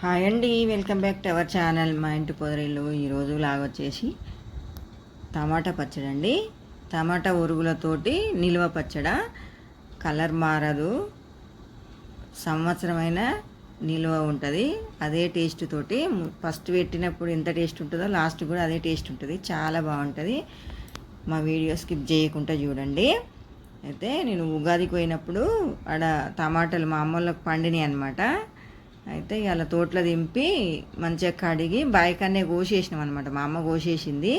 Hi అండి, welcome back to our channel మా ఇంటి పొదరిల్లు. ఈరోజు లాగొచ్చేసి టమాటా పచ్చడి అండి. టమాటా ఉరుగులతోటి నిల్వ పచ్చడ, కలర్ మారదు, సంవత్సరమైన నిల్వ ఉంటుంది. అదే టేస్ట్ తోటి ఫస్ట్ పెట్టినప్పుడు ఎంత టేస్ట్ ఉంటుందో లాస్ట్ కూడా అదే టేస్ట్ ఉంటుంది. చాలా బాగుంటుంది. మా వీడియో స్కిప్ చేయకుండా చూడండి. అయితే నేను ఉగాదికి పోయినప్పుడు ఆడ టమాటాలు మా అమ్మోళ్ళకి పండినాయి అనమాట. అయితే అలా తోటలో దింపి మంచిగా కడిగి బాయికన్నే కోసేసినాం అనమాట. మా అమ్మ కోసేసింది.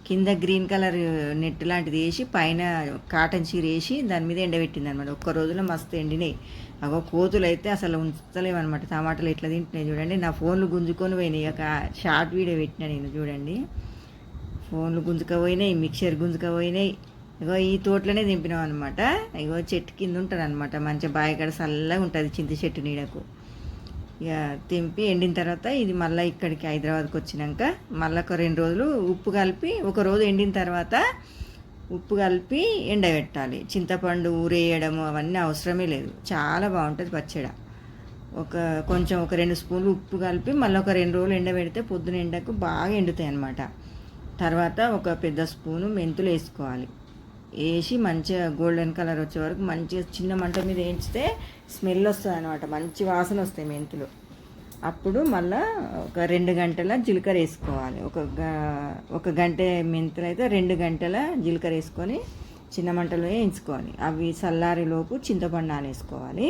కింద గ్రీన్ కలర్ నెట్ లాంటిది వేసి పైన కాటన్ చీర వేసి దాని మీద ఎండబెట్టింది అనమాట. ఒక్క రోజులో మస్తు ఎండినాయి. అగో కోతులు అయితే అసలు ఉంచలేమన్నమాట. టమాటాలు ఎట్లా తింటున్నాయి చూడండి. నా ఫోన్లు గుంజుకొని పోయినాయి. ఒక షార్ట్ వీడియో పెట్టినా నేను, చూడండి. ఫోన్లు గుంజుకపోయినాయి, మిక్సర్ గుంజుకపోయినాయి. ఇగో ఈ తోటలోనే దింపినాం అనమాట. ఇగో చెట్టు కింద ఉంటుంది అనమాట. మంచిగా బాయికాడ చల్లగా ఉంటుంది చింత చెట్టు నీడకు. ఇక తెంపి ఎండిన తర్వాత ఇది మళ్ళీ ఇక్కడికి హైదరాబాద్కి వచ్చినాక మళ్ళీ ఒక 2 రోజులు ఉప్పు కలిపి, ఒక రోజు ఎండిన తర్వాత ఉప్పు కలిపి ఎండబెట్టాలి. చింతపండు ఊరేయడము అవన్నీ అవసరమే లేదు. చాలా బాగుంటుంది పచ్చడి. కొంచెం ఒక 2 స్పూన్లు ఉప్పు కలిపి మళ్ళీ ఒక 2 రోజులు ఎండబెడితే పొద్దున ఎండకు బాగా ఎండుతాయి అన్నమాట. తర్వాత ఒక పెద్ద స్పూను మెంతులు వేసుకోవాలి. వేసి మంచిగా గోల్డెన్ కలర్ వచ్చే వరకు మంచిగా చిన్న మంట మీద వేయించితే స్మెల్ వస్తుంది అనమాట. మంచి వాసన వస్తాయి మెంతులు. అప్పుడు మళ్ళీ ఒక 2 గంటల జీలకర్ర వేసుకోవాలి. ఒక గంట మెంతులు అయితే 2 గంటల జీలకర్ర వేసుకొని చిన్న మంటలో వేయించుకోవాలి. అవి చల్లారేలోపు చింతపండు నానేసుకోవాలి.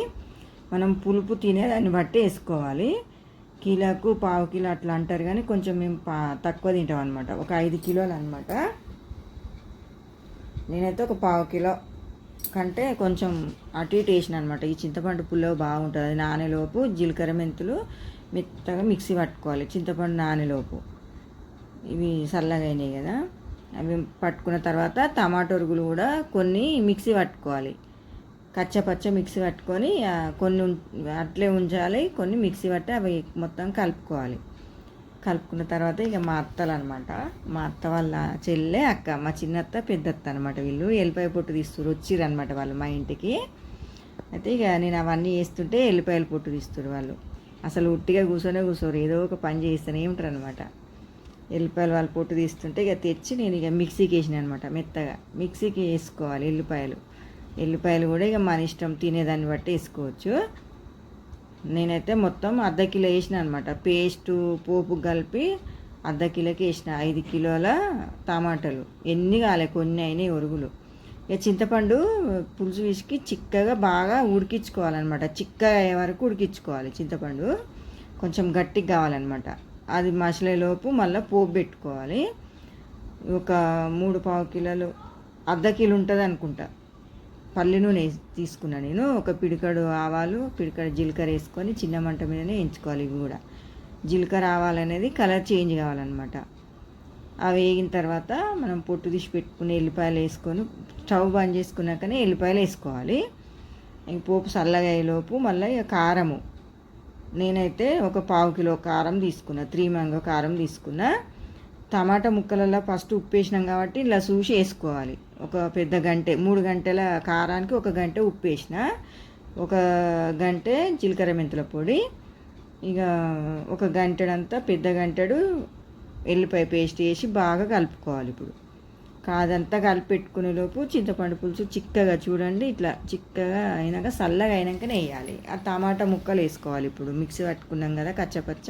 మనం పులుపు తినేదాన్ని బట్టి వేసుకోవాలి. కిలోకు పావు కిలో అట్లా అంటారు, కానీ కొంచెం మేము తక్కువ తింటాం అనమాట. ఒక 5 కిలోలు అనమాట. నేనైతే ఒక పావు కిలో కంటే కొంచెం అటు ఇటు వేసిన అనమాట. ఈ చింతపండు పుల్ల బాగుంటుంది. అది నానేలోపు జీలకర్ర మెంతులు మెత్తగా మిక్సీ పట్టుకోవాలి. చింతపండు నానేలోపు ఇవి చల్లగా అయినాయి కదా, అవి పట్టుకున్న తర్వాత టమాటో ఉరుగులు కూడా కొన్ని మిక్సీ పట్టుకోవాలి. కచ్చపచ్చ మిక్సీ పట్టుకొని కొన్ని అట్లే ఉంచాలి, కొన్ని మిక్సీ పట్టి అవి మొత్తం కలుపుకోవాలి. కలుపుకున్న తర్వాత ఇక మా అత్తలు అనమాట, మా అత్త వాళ్ళ చెల్లె అక్క, మా చిన్నత్త పెద్దత్త అనమాట. వీళ్ళు ఎల్లిపాయ పొట్టు తీస్తారు, వచ్చిర్రు అనమాట వాళ్ళు మా ఇంటికి. అయితే ఇక నేను అవన్నీ వేస్తుంటే ఎల్లిపాయల పొట్టు తీస్తారు వాళ్ళు. అసలు ఉట్టిగా కూర్చోరు, ఏదో ఒక పని చేస్తూనే ఉంటారు అనమాట. ఎల్లిపాయలు వాళ్ళు పొట్టు తీస్తుంటే ఇక తెచ్చి నేను ఇక మిక్సీకి వేసిన అనమాట. మెత్తగా మిక్సీకి వేసుకోవాలి ఎల్లిపాయలు కూడా ఇక మన ఇష్టం, తినేదాన్ని బట్టి వేసుకోవచ్చు. నేనైతే మొత్తం అర్ధ కిలో వేసిన అనమాట. పేస్టు పోపు కలిపి అర్ధ కిలోకి వేసిన. 5 కిలోల టమాటాలు ఎన్ని కాలే, కొన్ని అయినాయి ఉరుగులు. ఇక చింతపండు పులుసు విసికి చిక్కగా బాగా ఉడికించుకోవాలన్నమాట. చిక్కగా అయ్యే వరకు ఉడికించుకోవాలి. చింతపండు కొంచెం గట్టిగా కావాలన్నమాట. అది మసలేలోపు మళ్ళీ పోపు పెట్టుకోవాలి. ఒక 3 కిలోలు, అర్ధ కిలో ఉంటుంది అనుకుంటా, పల్లి నూనె తీసుకున్నా నేను. ఒక పిడికడు ఆవాలు, పిడికడు జీలకర్ర వేసుకొని చిన్న మంట మీదనే వేయించుకోవాలి. ఇవి కూడా జీలకర్ర ఆవాలు అనేది కలర్ చేంజ్ కావాలన్నమాట. అవి వేగిన తర్వాత మనం పొట్టు తీసి పెట్టుకుని ఎల్లిపాయలు వేసుకొని స్టవ్ బంద్ చేసుకున్నాకనే ఎల్లిపాయలు వేసుకోవాలి. ఈ పోపు చల్లగా అయ్యేలోపు మళ్ళీ కారము, నేనైతే ఒక పావు కిలో కారం తీసుకున్నా, 3 మ్యాంగో కారం తీసుకున్నా. టమాటా ముక్కలలో ఫస్ట్ ఉప్పు వేసినాం కాబట్టి ఇలా చూసి వేసుకోవాలి. ఒక పెద్ద గంటె, 3 గంటల కారానికి 1 గంట ఉప్పు వేసిన, 1 గంటె జీలకర్ర మెంతుల పొడి, ఇక 1 గంటెడంతా పెద్ద గంటెడు ఎల్లిపాయ పేస్ట్ వేసి బాగా కలుపుకోవాలి. ఇప్పుడు కాదంతా కలిపి పెట్టుకునేలోపు చింతపండు పులుసు చిక్కగా, చూడండి ఇట్లా చిక్కగా అయినాక చల్లగా అయినాకనే వేయాలి. ఆ టమాటా ముక్కలు వేసుకోవాలి. ఇప్పుడు మిక్సీ పట్టుకున్నాం కదా కచ్చపచ్చ,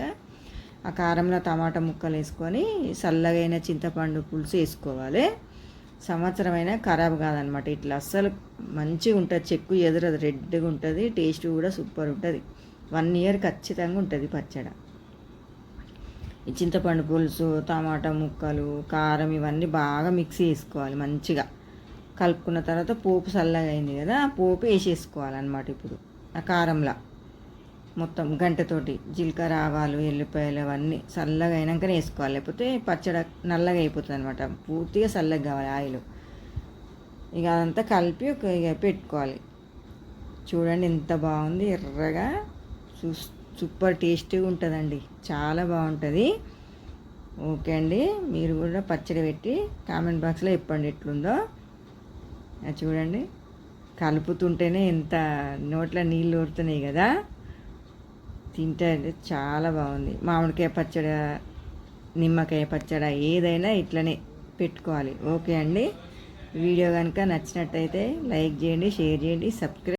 ఆ కారంలో టమాటా ముక్కలు వేసుకొని చల్లగైన చింతపండు పులుసు వేసుకోవాలి. సంవత్సరమైనా ఖరాబ్ కాదనమాట. ఇట్లా అస్సలు మంచిగా ఉంటుంది. చెక్కు ఎదురది రెడ్గా ఉంటుంది. టేస్ట్ కూడా సూపర్ ఉంటుంది. 1 ఇయర్ ఖచ్చితంగా ఉంటుంది పచ్చడి. ఈ చింతపండు పులుసు, టమాటా ముక్కలు, కారం ఇవన్నీ బాగా మిక్సీ వేసుకోవాలి. మంచిగా కలుపుకున్న తర్వాత పోపు చల్లగా అయింది కదా, ఆ పోపు వేసేసుకోవాలన్నమాట. ఇప్పుడు ఆ కారంలో మొత్తం గంటతోటి జీలకర్ర ఆవాలు ఎల్లిపాయలు అవన్నీ చల్లగా అయినాకనే వేసుకోవాలి. లేకపోతే పచ్చడి నల్లగా అయిపోతుంది అనమాట. పూర్తిగా చల్లగా కావాలి ఆయిల్. ఇక అదంతా కలిపి ఇక పెట్టుకోవాలి. చూడండి ఎంత బాగుంది, ఎర్రగా సూపర్ టేస్టీగా ఉంటుందండి. చాలా బాగుంటుంది. ఓకే అండి, మీరు కూడా పచ్చడి పెట్టి కామెంట్ బాక్స్లో చెప్పండి ఎట్లుందో. చూడండి కలుపుతుంటేనే ఎంత నోట్లో నీళ్ళు ఊరుతున్నాయి కదా. తింటే చాలా బాగుంది. మామిడికాయ పచ్చడి, నిమ్మకాయ పచ్చడి ఏదైనా ఇట్లనే పెట్టుకోవాలి. ఓకే అండి. వీడియో కనుక నచ్చినట్టయితే లైక్ చేయండి, షేర్ చేయండి, సబ్స్క్రైబ్